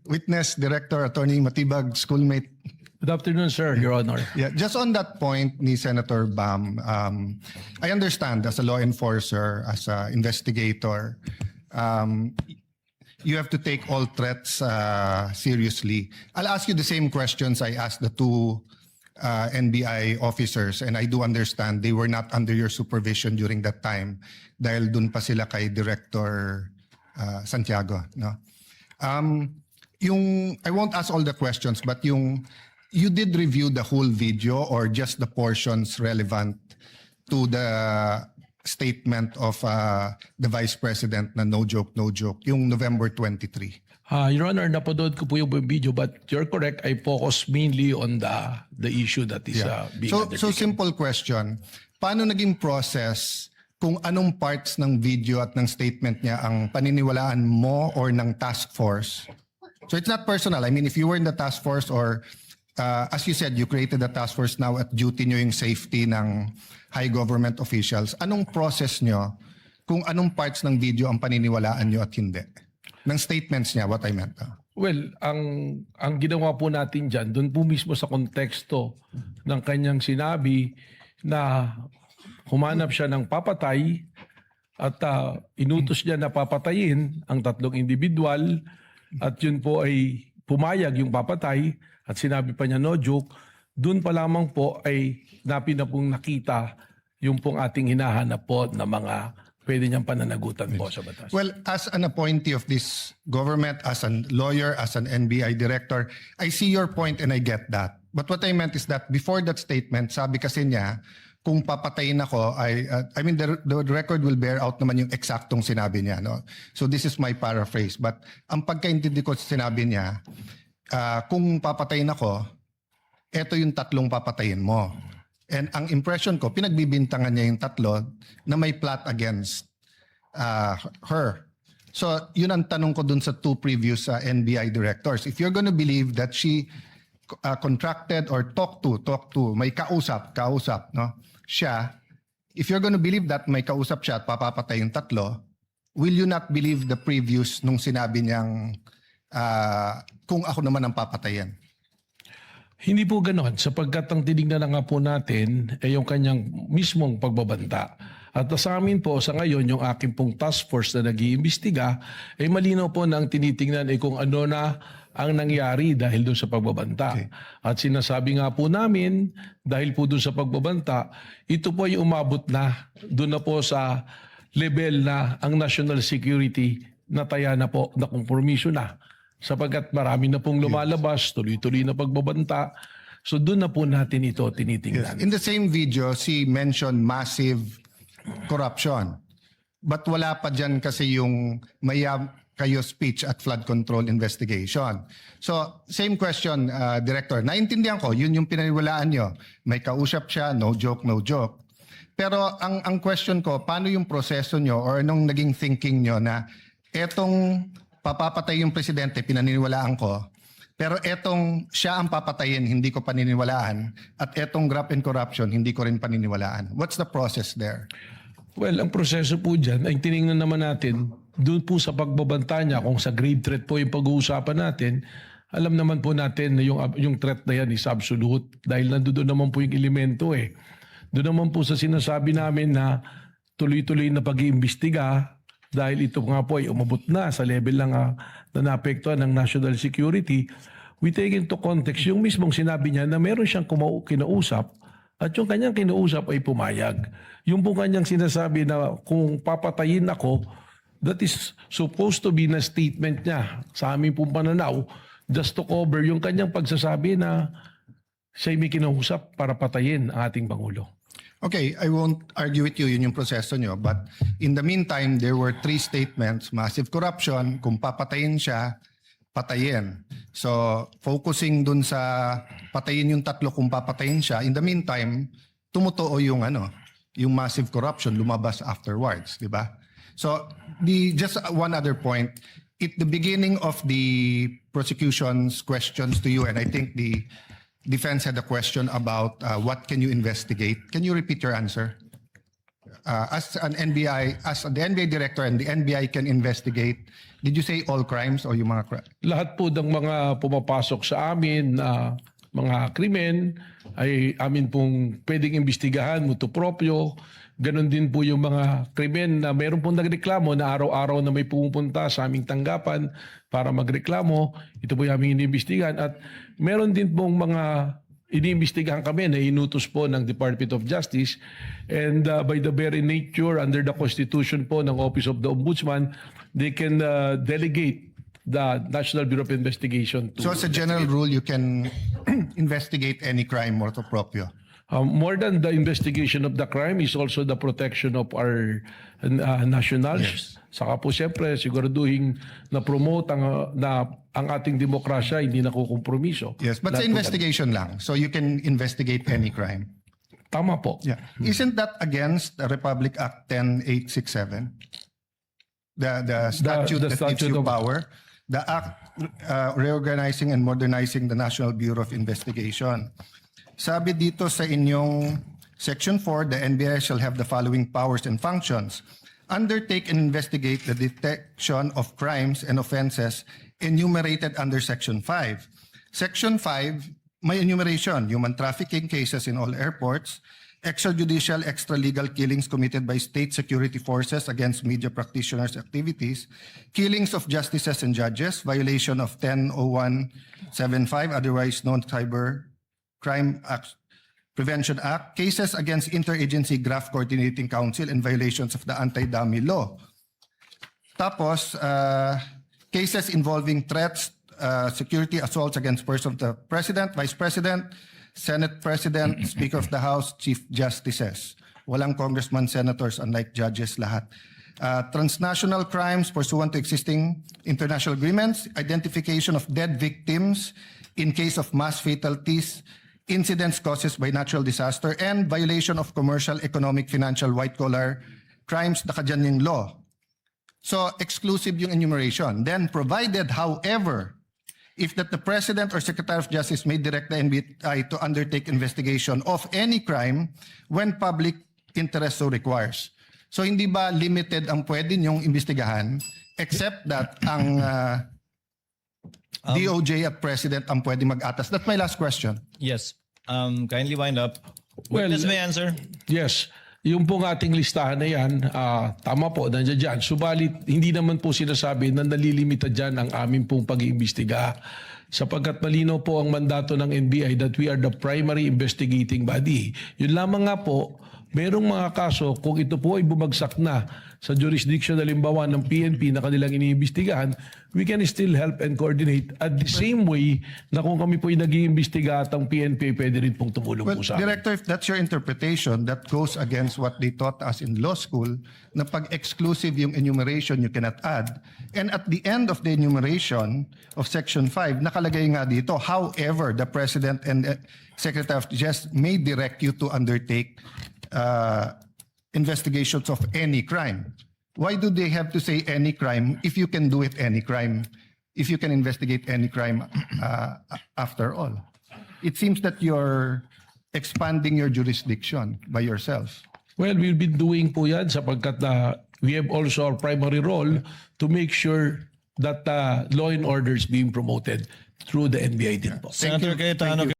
Witness, Director, Attorney Matibag, schoolmate. Good afternoon, sir, Your Honor. Yeah, just on that point ni Senator Bam, I understand as a law enforcer, as an investigator, you have to take all threats seriously. I'll ask you the same questions I asked the two NBI officers, and I do understand they were not under your supervision during that time dahil dun pa sila kay Director Santiago. No? I won't ask all the questions, but you did review the whole video or just the portions relevant to the statement of the Vice President na no joke, yung November 23. Your Honor, napanood ko po yung video, but you're correct. I focus mainly on the issue that is being undertaken. So simple question, paano naging process kung anong parts ng video at ng statement niya ang paniniwalaan mo or ng task force? So it's not personal. I mean, if you were in the task force or as you said, you created the task force, now at duty nyo yung safety ng high government officials. Anong process nyo kung anong parts ng video ang paniniwalaan nyo at hindi? Ng statements niya, what I meant. Well, ang ginawa po natin dyan, doon po mismo sa konteksto ng kanyang sinabi na humanap siya ng papatay at inutos niya na papatayin ang tatlong individual at yun po ay pumayag yung papatay at sinabi pa niya no joke, doon pa lamang po ay na pong nakita yung pong ating hinahanap po na mga pwede niyang pananagutan po sa batas. Well, as an appointee of this government, as a lawyer, as an NBI director, I see your point and I get that. But what I meant is that before that statement, sabi kasi niya, kung papatayin ako, I mean, the record will bear out naman yung eksaktong sinabi niya. No? So this is my paraphrase. But ang pagkaintindi ko sa sinabi niya, kung papatayin ako, eto yung tatlong papatayin mo. And ang impression ko, pinagbibintangan niya yung tatlo na may plot against her. So yun ang tanong ko dun sa two previous NBI directors. If you're gonna believe that she contracted or talked to, may kausap, no? Siya, if you're gonna believe that may kausap siya at papapatay yung tatlo, will you not believe the previous nung sinabi niyang kung ako naman ang papatayin? Hindi po ganoon sapagkat ang tinignan na nga po natin ay yung kanyang mismong pagbabanta. At sa amin po sa ngayon yung aking pong task force na nag-iimbestiga ay malinaw po na ang tinitingnan ay kung ano na ang nangyari dahil doon sa pagbabanta. Okay. At sinasabi nga po namin dahil po doon sa pagbabanta, ito po ay umabot na doon na po sa level na ang national security nataya na po na kompromiso na. Sapagkat marami na pong lumalabas, tuloy-tuloy na pagbabanta. So doon na po natin ito tinitingnan. Yes. In the same video, she mentioned massive corruption. But wala pa dyan kasi yung mayam kayo speech at flood control investigation. So same question, Director. Naintindihan ko, yun yung pinaniwalaan nyo. May kausap siya, no joke. Pero ang question ko, paano yung proseso nyo or anong naging thinking nyo na etong papapatay yung presidente, pinaniniwalaan ko, pero etong siya ang papatayin, hindi ko paniniwalaan, at etong graft and corruption, hindi ko rin paniniwalaan. What's the process there? Well, ang proseso po dyan ay tinignan naman natin doon po sa pagbabanta niya, kung sa grave threat po yung pag-uusapan natin, alam naman po natin na yung threat na yan is absolute dahil nandoon naman po yung elemento eh. Doon naman po sa sinasabi namin na tuloy-tuloy na pag-iimbestiga dahil ito nga po ay umabot na sa level lang na naapektuhan ng national security, we take into context yung mismong sinabi niya na meron siyang kinausap at yung kanyang kinausap ay pumayag. Yung po kanyang sinasabi na kung papatayin ako, that is supposed to be na statement niya sa aming pong pananaw just to cover yung kanyang pagsasabi na siya may kinausap para patayin ang ating Pangulo. Okay, I won't argue with you, yun yung proseso nyo. But in the meantime, there were three statements. Massive corruption, kung papatayin siya, patayin. So, focusing dun sa patayin yung tatlo kung papatayin siya. In the meantime, tumutuo yung yung massive corruption, lumabas afterwards, di ba? So, just one other point. At the beginning of the prosecution's questions to you, and I think the defense had a question about what can you investigate. Can you repeat your answer? as the NBI director and the NBI can investigate, did you say all crimes o yung mga Lahat po ng mga pumapasok sa amin na mga krimen ay amin pong pwedeng imbestigahan, mutu proprio. Ganon din po yung mga krimen na meron pong nagreklamo na araw-araw na may pumupunta sa aming tanggapan para magreklamo. Ito po yung aming iniimbestigahan. At meron din pong mga iniimbestigahan kami na inutos po ng Department of Justice, and by the very nature under the Constitution po ng Office of the Ombudsman, they can delegate the National Bureau of Investigation to... So as a general rule, you can investigate any crime motu proprio. More than the investigation of the crime is also the protection of our nationals. Saka po siyempre siguraduhin na promote ang ating demokrasya hindi nakukompromiso. Yes, but sa investigation lang. So you can investigate any crime. Tama po. Yeah. Isn't that against the Republic Act 10867? The statute that gives you power? The act reorganizing and modernizing the National Bureau of Investigation. Sabi dito sa inyong Section 4, the NBI shall have the following powers and functions. Undertake and investigate the detection of crimes and offenses enumerated under Section 5. Section 5, may enumeration, human trafficking cases in all airports, extrajudicial, extralegal killings committed by state security forces against media practitioners' activities, killings of justices and judges, violation of 100175, otherwise known Cyber Crime Prevention Act, cases against Interagency Graft Coordinating Council and violations of the Anti-Dummy Law. Tapos, cases involving threats, security assaults against persons of the President, Vice President, Senate President, Speaker of the House, Chief Justices. Walang congressman, senators, unlike judges lahat. Transnational crimes pursuant to existing international agreements, identification of dead victims in case of mass fatalities, incidents caused by natural disaster, and violation of commercial, economic, financial, white-collar crimes nakadyan yung law. So, exclusive yung enumeration. Then, provided, however, if that the President or Secretary of Justice may direct the NBI to undertake investigation of any crime when public interest so requires. So, hindi ba limited ang pwede niyong imbestigahan except that ang DOJ at President ang pwede mag-atas? That's my last question. Yes. Kindly wind up. Well, Witness may answer. Yes. Yung pong ating listahan na yan, tama po, nandiyan dyan. Subalit, hindi naman po sinasabi na nalilimita dyan ang aming pong pag-iimbestiga. Sapagkat malinaw po ang mandato ng NBI that we are the primary investigating body. Yun lamang nga po, merong mga kaso kung ito po ay bumagsak na sa jurisdiction halimbawa ng PNP na kanilang iniimbestigahan, we can still help and coordinate at the same way na kung kami po ay nag-iimbestiga at ang PNP pwede rin pong tumulong Well, po sa amin. Director, if that's your interpretation, that goes against what they taught us in law school, na pag exclusive yung enumeration, you cannot add. And at the end of the enumeration of Section 5, nakalagay nga dito, however, the President and Secretary of Justice may direct you to undertake investigations of any crime. Why do they have to say any crime if you can do it any crime, if you can investigate any crime after all? It seems that you're expanding your jurisdiction by yourself. Well, we've been doing po yan sapagkat we have also our primary role to make sure that law and order is being promoted through the NBI din po. Senator Cayetano.